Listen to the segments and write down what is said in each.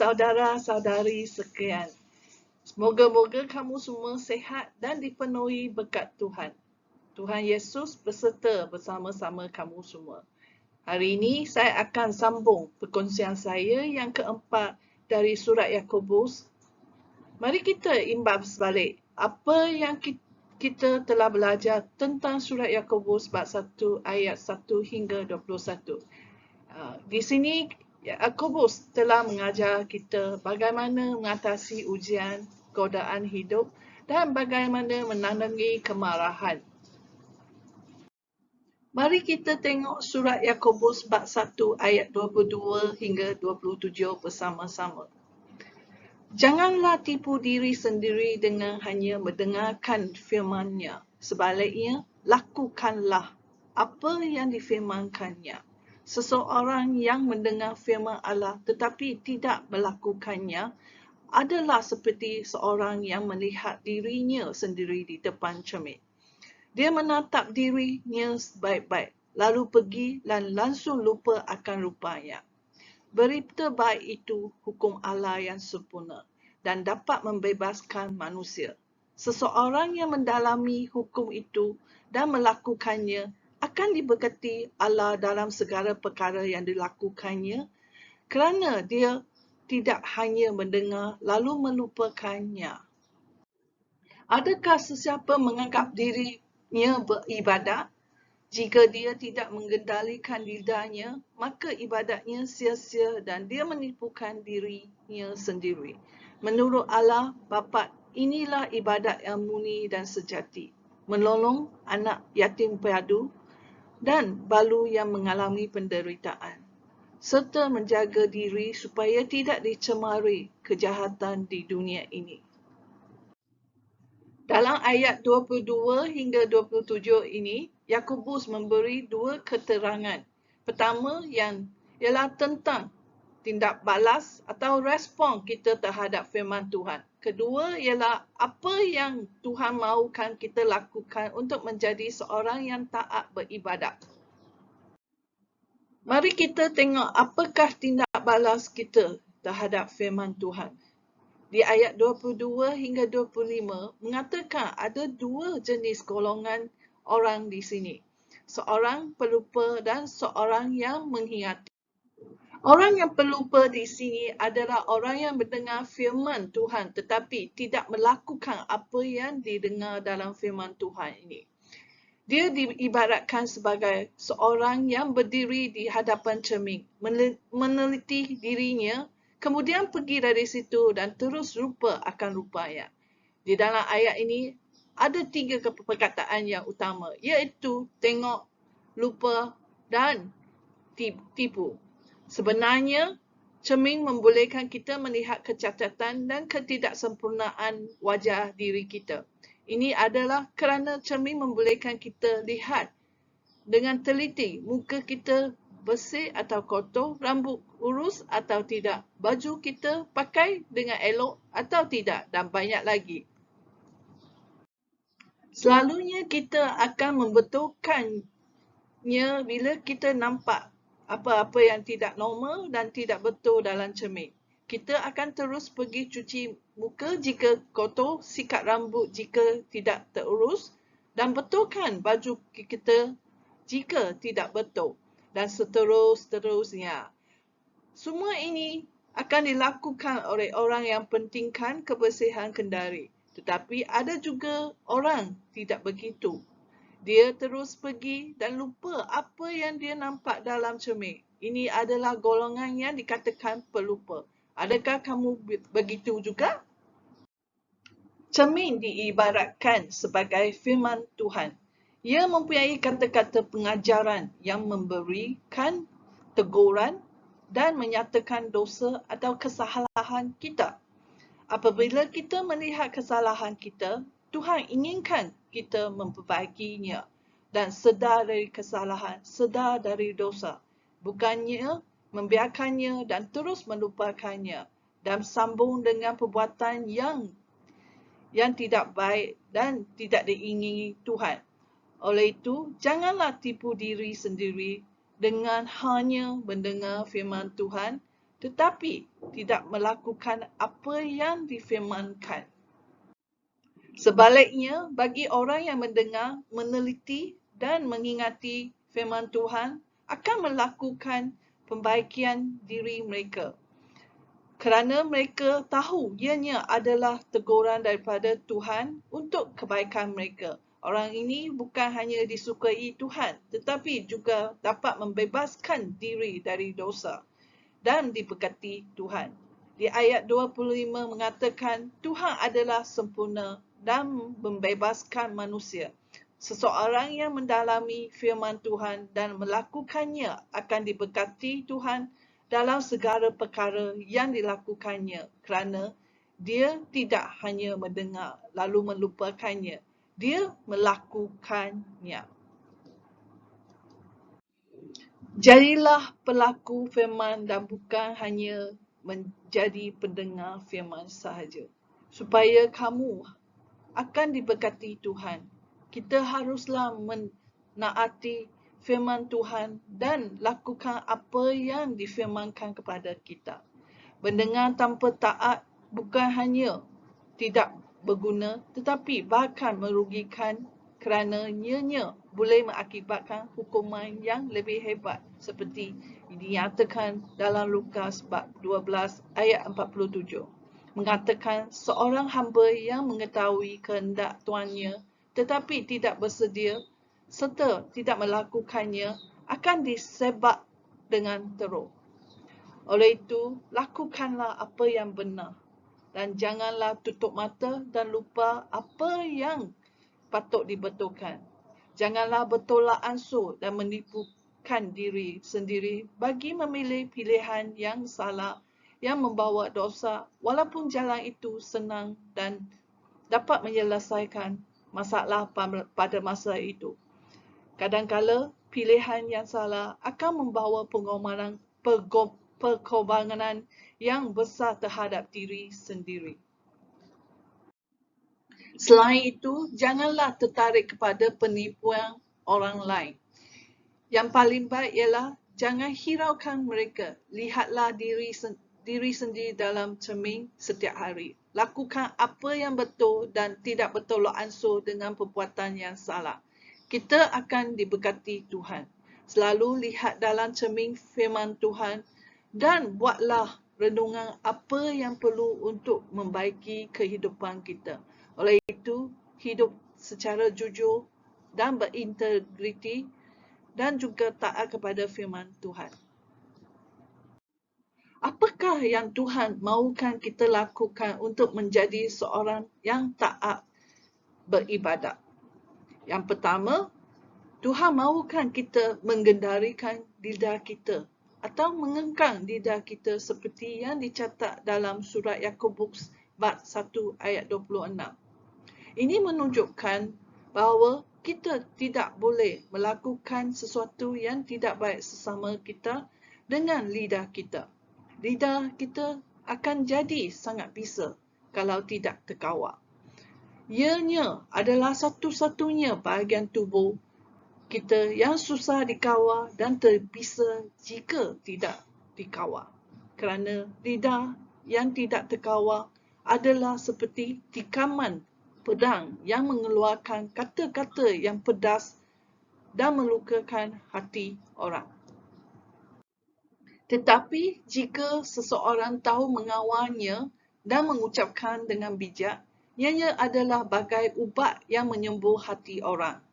saudara-saudari sekalian. Moga-moga kamu semua sihat dan dipenuhi berkat Tuhan. Tuhan Yesus berserta bersama-sama kamu semua. Hari ini saya akan sambung perkongsian saya yang keempat dari surat Yakobus. Mari kita imbas balik apa yang kita telah belajar tentang surat Yakobus bab 1 ayat 1 hingga 21. Di sini Yakobus telah mengajar kita bagaimana mengatasi ujian, godaan hidup dan bagaimana menandingi kemarahan. Mari kita tengok surat Yakobus bab 1 ayat 22 hingga 27 bersama-sama. Janganlah tipu diri sendiri dengan hanya mendengarkan firman-Nya. Sebaliknya, lakukanlah apa yang difirmankannya. Seseorang yang mendengar firman Allah tetapi tidak melakukannya adalah seperti seorang yang melihat dirinya sendiri di depan cermin. Dia menatap dirinya baik-baik, lalu pergi dan langsung lupa akan rupanya. Berita baik itu hukum Allah yang sempurna dan dapat membebaskan manusia. Seseorang yang mendalami hukum itu dan melakukannya akan diberkati Allah dalam segala perkara yang dilakukannya, kerana dia tidak hanya mendengar lalu melupakannya. Adakah sesiapa menganggap dirinya beribadat? Jika dia tidak mengendalikan lidahnya, maka ibadatnya sia-sia dan dia menipukan dirinya sendiri. Menurut Allah Bapa, inilah ibadat yang murni dan sejati. Menolong anak yatim piatu dan balu yang mengalami penderitaan, serta menjaga diri supaya tidak dicemari kejahatan di dunia ini. Dalam ayat 22 hingga 27 ini, Yakobus memberi dua keterangan. Pertama ialah tentang tindak balas atau respon kita terhadap firman Tuhan. Kedua ialah apa yang Tuhan mahukan kita lakukan untuk menjadi seorang yang taat beribadat. Mari kita tengok apakah tindak balas kita terhadap firman Tuhan. Di ayat 22 hingga 25 mengatakan ada dua jenis golongan orang di sini. Seorang pelupa dan seorang yang mengkhianati. Orang yang pelupa di sini adalah orang yang mendengar firman Tuhan tetapi tidak melakukan apa yang didengar dalam firman Tuhan ini. Dia diibaratkan sebagai seorang yang berdiri di hadapan cermin, meneliti dirinya, kemudian pergi dari situ dan terus lupa akan rupanya. Di dalam ayat ini ada tiga perkataan yang utama, iaitu tengok, lupa dan tipu. Sebenarnya, cermin membolehkan kita melihat kecacatan dan ketidaksempurnaan wajah diri kita. Ini adalah kerana cermin membolehkan kita lihat dengan teliti muka kita bersih atau kotor, rambut lurus atau tidak, baju kita pakai dengan elok atau tidak, dan banyak lagi. Selalunya kita akan membetulkannya bila kita nampak apa-apa yang tidak normal dan tidak betul dalam cermin. Kita akan terus pergi cuci muka jika kotor, sikat rambut jika tidak terurus, dan betulkan baju kita jika tidak betul, dan seterusnya. Semua ini akan dilakukan oleh orang yang pentingkan kebersihan kendari. Tetapi ada juga orang tidak begitu. Dia terus pergi dan lupa apa yang dia nampak dalam cermin. Ini adalah golongan yang dikatakan pelupa. Adakah kamu begitu juga? Cermin diibaratkan sebagai firman Tuhan. Ia mempunyai kata-kata pengajaran yang memberikan teguran dan menyatakan dosa atau kesalahan kita. Apabila kita melihat kesalahan kita, Tuhan inginkan kita memperbaikinya dan sedar dari kesalahan, sedar dari dosa. Bukannya membiarkannya dan terus melupakannya dan sambung dengan perbuatan yang tidak baik dan tidak diingini Tuhan. Oleh itu, janganlah tipu diri sendiri dengan hanya mendengar firman Tuhan tetapi tidak melakukan apa yang difirmankan. Sebaliknya, bagi orang yang mendengar, meneliti dan mengingati firman Tuhan akan melakukan pembaikian diri mereka. Kerana mereka tahu ianya adalah teguran daripada Tuhan untuk kebaikan mereka. Orang ini bukan hanya disukai Tuhan, tetapi juga dapat membebaskan diri dari dosa dan diberkati Tuhan. Di ayat 25 mengatakan Tuhan adalah sempurna dan membebaskan manusia. Seseorang yang mendalami firman Tuhan dan melakukannya akan diberkati Tuhan dalam segala perkara yang dilakukannya, kerana dia tidak hanya mendengar lalu melupakannya, dia melakukannya. Jadilah pelaku firman dan bukan hanya menjadi pendengar firman sahaja, supaya kamu akan diberkati Tuhan. Kita haruslah menaati firman Tuhan dan lakukan apa yang difirmankan kepada kita. Mendengar tanpa taat bukan hanya tidak berguna, tetapi bahkan merugikan, kerana ianya boleh mengakibatkan hukuman yang lebih hebat seperti dinyatakan dalam Lukas bab 12 ayat 47. Mengatakan seorang hamba yang mengetahui kehendak tuannya tetapi tidak bersedia serta tidak melakukannya akan disebab dengan teruk. Oleh itu, lakukanlah apa yang benar dan janganlah tutup mata dan lupa apa yang patut dibetulkan. Janganlah bertolak ansur dan menipukan diri sendiri bagi memilih pilihan yang salah yang membawa dosa, walaupun jalan itu senang dan dapat menyelesaikan masalah pada masa itu. Kadang-kala pilihan yang salah akan membawa pengorbanan yang besar terhadap diri sendiri. Selain itu, janganlah tertarik kepada penipuan orang lain. Yang paling baik ialah jangan hiraukan mereka. Lihatlah diri sendiri dalam cermin setiap hari. Lakukan apa yang betul dan tidak bertolak ansur dengan perbuatan yang salah. Kita akan diberkati Tuhan. Selalu lihat dalam cermin firman Tuhan dan buatlah renungan apa yang perlu untuk membaiki kehidupan kita. Oleh itu, hidup secara jujur dan berintegriti dan juga taat kepada firman Tuhan. Apakah yang Tuhan mahukan kita lakukan untuk menjadi seorang yang taat beribadat? Yang pertama, Tuhan mahukan kita mengendalikan lidah kita atau mengengkang lidah kita seperti yang dicatat dalam surat Yakobus bab 1 ayat 26. Ini menunjukkan bahawa kita tidak boleh melakukan sesuatu yang tidak baik sesama kita dengan lidah kita. Lidah kita akan jadi sangat bisa kalau tidak terkawal. Ianya adalah satu-satunya bahagian tubuh kita yang susah dikawal dan terbisa jika tidak dikawal. Kerana lidah yang tidak terkawal adalah seperti tikaman pedang yang mengeluarkan kata-kata yang pedas dan melukakan hati orang. Tetapi jika seseorang tahu mengawalnya dan mengucapkan dengan bijak, ianya adalah bagai ubat yang menyembuh hati orang.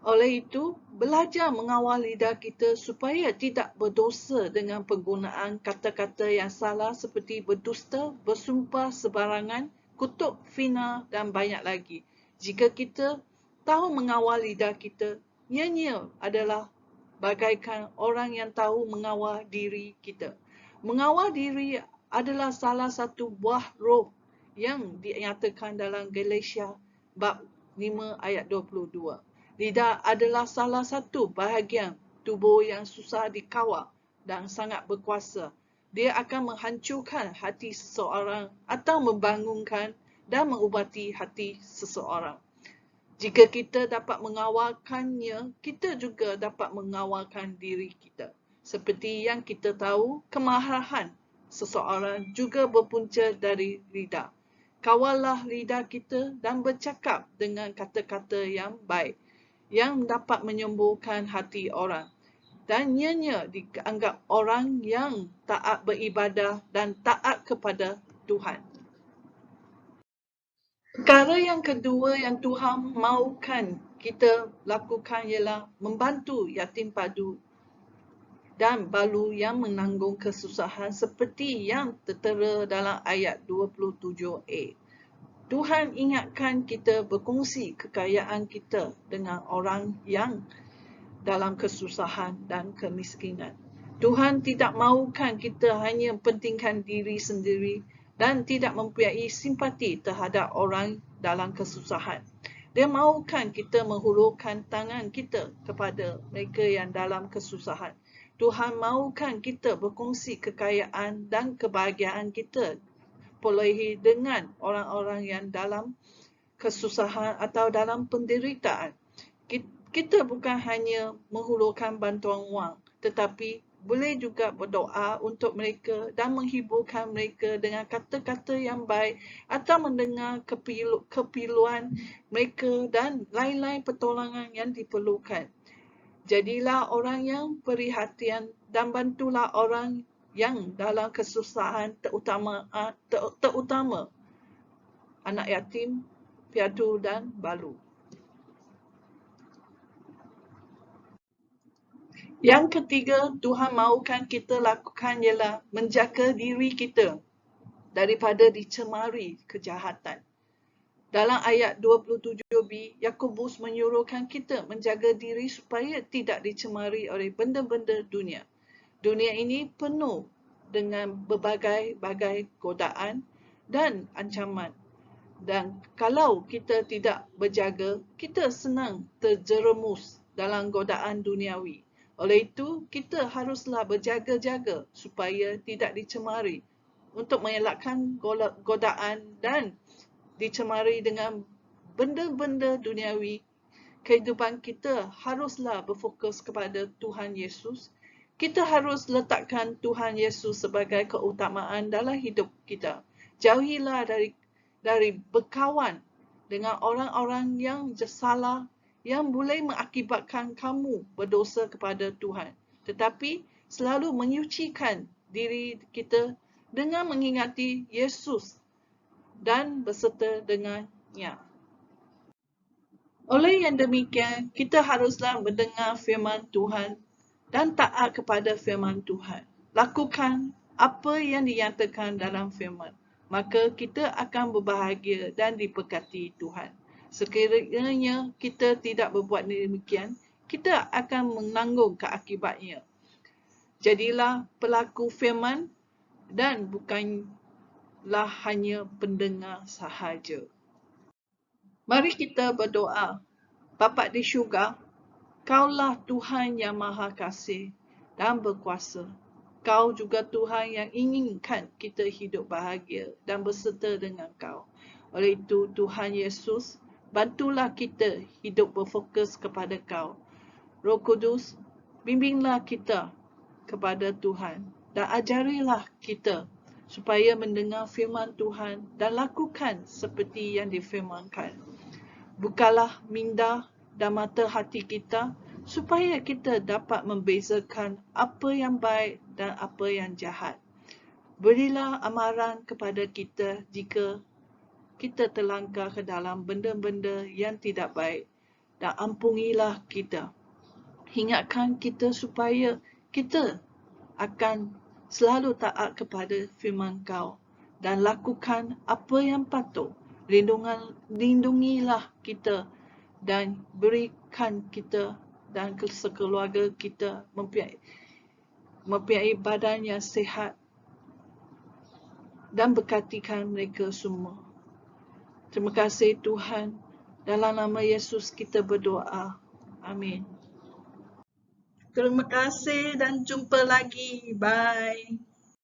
Oleh itu, belajar mengawal lidah kita supaya tidak berdosa dengan penggunaan kata-kata yang salah seperti berdusta, bersumpah sebarangan, kutuk, fitnah dan banyak lagi. Jika kita tahu mengawal lidah kita, ianya adalah bagaikan orang yang tahu mengawal diri kita. Mengawal diri adalah salah satu buah roh yang dinyatakan dalam Galatia bab 5 ayat 22. Lidah adalah salah satu bahagian tubuh yang susah dikawal dan sangat berkuasa. Dia akan menghancurkan hati seseorang atau membangunkan dan mengubati hati seseorang. Jika kita dapat mengawalkannya, kita juga dapat mengawalkan diri kita. Seperti yang kita tahu, kemarahan seseorang juga berpunca dari lidah. Kawallah lidah kita dan bercakap dengan kata-kata yang baik, yang dapat menyembuhkan hati orang. Dan ianya dianggap orang yang taat beribadah dan taat kepada Tuhan. Perkara yang kedua yang Tuhan mahukan kita lakukan ialah membantu yatim padu dan balu yang menanggung kesusahan seperti yang tertera dalam ayat 27a. Tuhan ingatkan kita berkongsi kekayaan kita dengan orang yang dalam kesusahan dan kemiskinan. Tuhan tidak mahukan kita hanya pentingkan diri sendiri dan tidak mempunyai simpati terhadap orang dalam kesusahan. Dia mahukan kita menghulurkan tangan kita kepada mereka yang dalam kesusahan. Tuhan mahukan kita berkongsi kekayaan dan kebahagiaan kita perolehi dengan orang-orang yang dalam kesusahan atau dalam penderitaan. Kita bukan hanya menghulurkan bantuan wang, tetapi boleh juga berdoa untuk mereka dan menghiburkan mereka dengan kata-kata yang baik atau mendengar keperluan mereka dan lain-lain pertolongan yang diperlukan. Jadilah orang yang perhatian dan bantulah orang yang dalam kesusahan, terutama anak yatim, piatu dan balu. Yang ketiga, Tuhan mahukan kita lakukan ialah menjaga diri kita daripada dicemari kejahatan. Dalam ayat 27b, Yakobus menyuruhkan kita menjaga diri supaya tidak dicemari oleh benda-benda dunia. Dunia ini penuh dengan berbagai-bagai godaan dan ancaman. Dan kalau kita tidak berjaga, kita senang terjerumus dalam godaan duniawi. Oleh itu, kita haruslah berjaga-jaga supaya tidak dicemari untuk mengelakkan godaan dan dicemari dengan benda-benda duniawi. Kehidupan kita haruslah berfokus kepada Tuhan Yesus. Kita harus letakkan Tuhan Yesus sebagai keutamaan dalam hidup kita. Jauhilah dari berkawan dengan orang-orang yang salah yang boleh mengakibatkan kamu berdosa kepada Tuhan. Tetapi selalu menyucikan diri kita dengan mengingati Yesus dan berserta dengannya. Oleh yang demikian, kita haruslah mendengar firman Tuhan dan taat kepada firman Tuhan. Lakukan apa yang dinyatakan dalam firman, maka kita akan berbahagia dan diberkati Tuhan. Sekiranya kita tidak berbuat demikian, kita akan menanggung keakibatnya. Jadilah pelaku firman dan bukanlah hanya pendengar sahaja. Mari kita berdoa. Bapa di syurga, Kaulah Tuhan yang Maha Kasih dan berkuasa. Kau juga Tuhan yang inginkan kita hidup bahagia dan berserta dengan Kau. Oleh itu, Tuhan Yesus, bantulah kita hidup berfokus kepada Kau. Roh Kudus, bimbinglah kita kepada Tuhan dan ajarilah kita supaya mendengar firman Tuhan dan lakukan seperti yang difirmankan. Bukalah minda dan mata hati kita supaya kita dapat membezakan apa yang baik dan apa yang jahat. Berilah amaran kepada kita jika kita terlangkah ke dalam benda-benda yang tidak baik dan ampunilah kita. Ingatkan kita supaya kita akan selalu taat kepada firman Kau dan lakukan apa yang patut. Lindungilah kita dan berikan kita dan sekeluarga kita mempunyai badan yang sihat dan berkatikan mereka semua. Terima kasih Tuhan. Dalam nama Yesus kita berdoa. Amin. Terima kasih dan jumpa lagi. Bye.